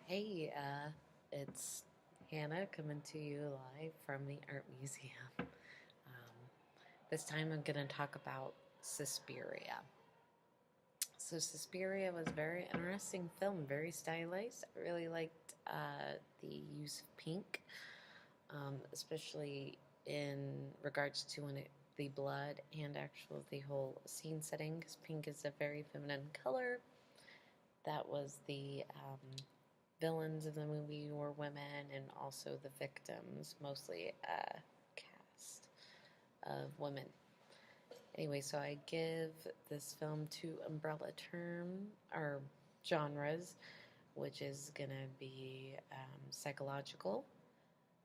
Hey, it's Hannah coming to you live from the Art Museum. This time I'm going to talk about Suspiria. So, Suspiria was a very interesting film, very stylized. I really liked the use of pink, especially in regards to the blood and actual the whole scene setting, because pink is a very feminine color. That was the villains of the movie were women, and also the victims, mostly a cast of women. Anyway, so I give this film two umbrella term or genres, which is gonna be psychological,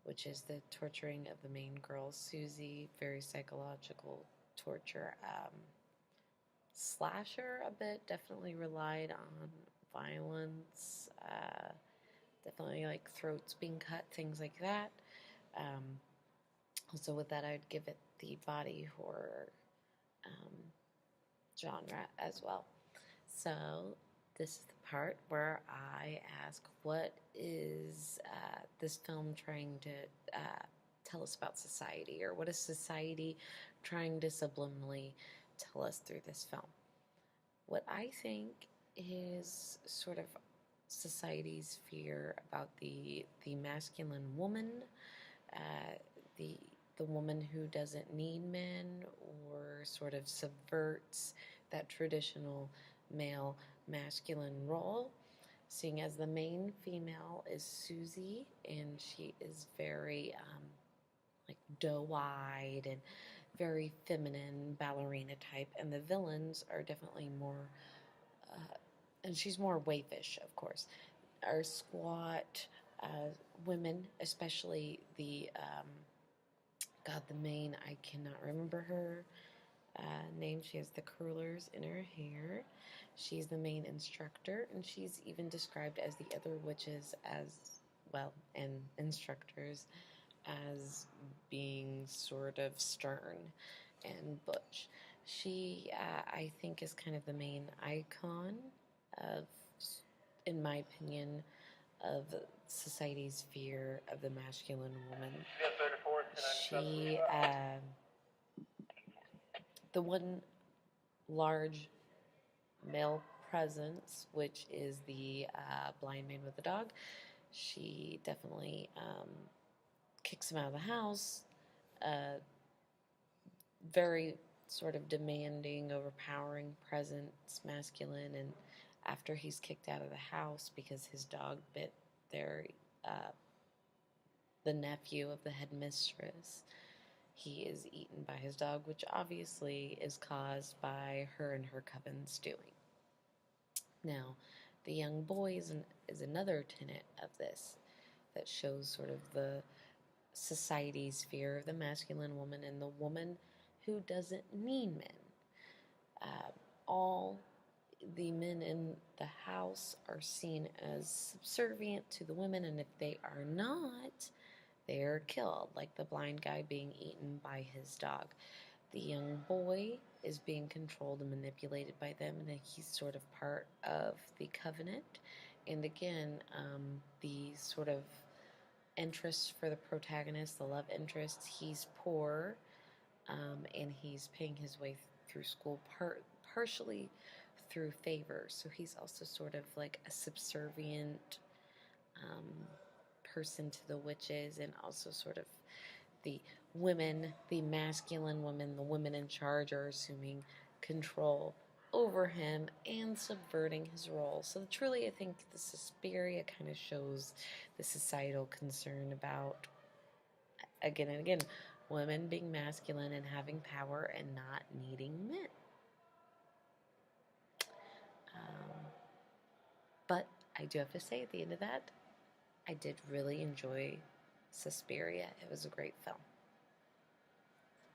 which is the torturing of the main girl Susie, very psychological torture. Slasher a bit, definitely relied on violence. Definitely like throats being cut, things like that. Also, with that, I'd give it the body horror genre as well. So, this is the part where I ask, what is this film trying to tell us about society, or what is society trying to subliminally tell us through this film? What I think is sort of society's fear about the masculine woman, uh, the the woman who doesn't need men, or sort of subverts that traditional male masculine role. Seeing as the main female is Susie, and she is very like doe-eyed and very feminine ballerina type, and the villains are definitely more and she's more waifish, of course, are squat women, especially the main, I cannot remember her name. She has the curlers in her hair. She's the main instructor, and she's even described as the other witches as well, and instructors as being sort of stern and butch. She, I think, is kind of the main icon of, in my opinion, of society's fear of the masculine woman. She, the one large male presence, which is the blind man with the dog, she definitely kicks him out of the house. Very sort of demanding, overpowering presence, masculine, and after he's kicked out of the house because his dog bit their uh, the nephew of the headmistress, he is eaten by his dog, which obviously is caused by her and her coven's doing. Now, the young boy is another tenet of this that shows sort of the society's fear of the masculine woman and the woman who doesn't need men. All the men in the house are seen as subservient to the women, and if they are not, they are killed, like the blind guy being eaten by his dog. The young boy is being controlled and manipulated by them, and he's sort of part of the covenant. And again, the sort of interest for the protagonist, the love interest, he's poor, and he's paying his way through school partially through favor. So he's also sort of like a subservient person to the witches, and also sort of the women, the masculine women, the women in charge are assuming control over him and subverting his role. So truly, I think the Suspiria kind of shows the societal concern about, again and again, women being masculine and having power and not needing men. But I do have to say, at the end of that, I did really enjoy Suspiria. It was a great film.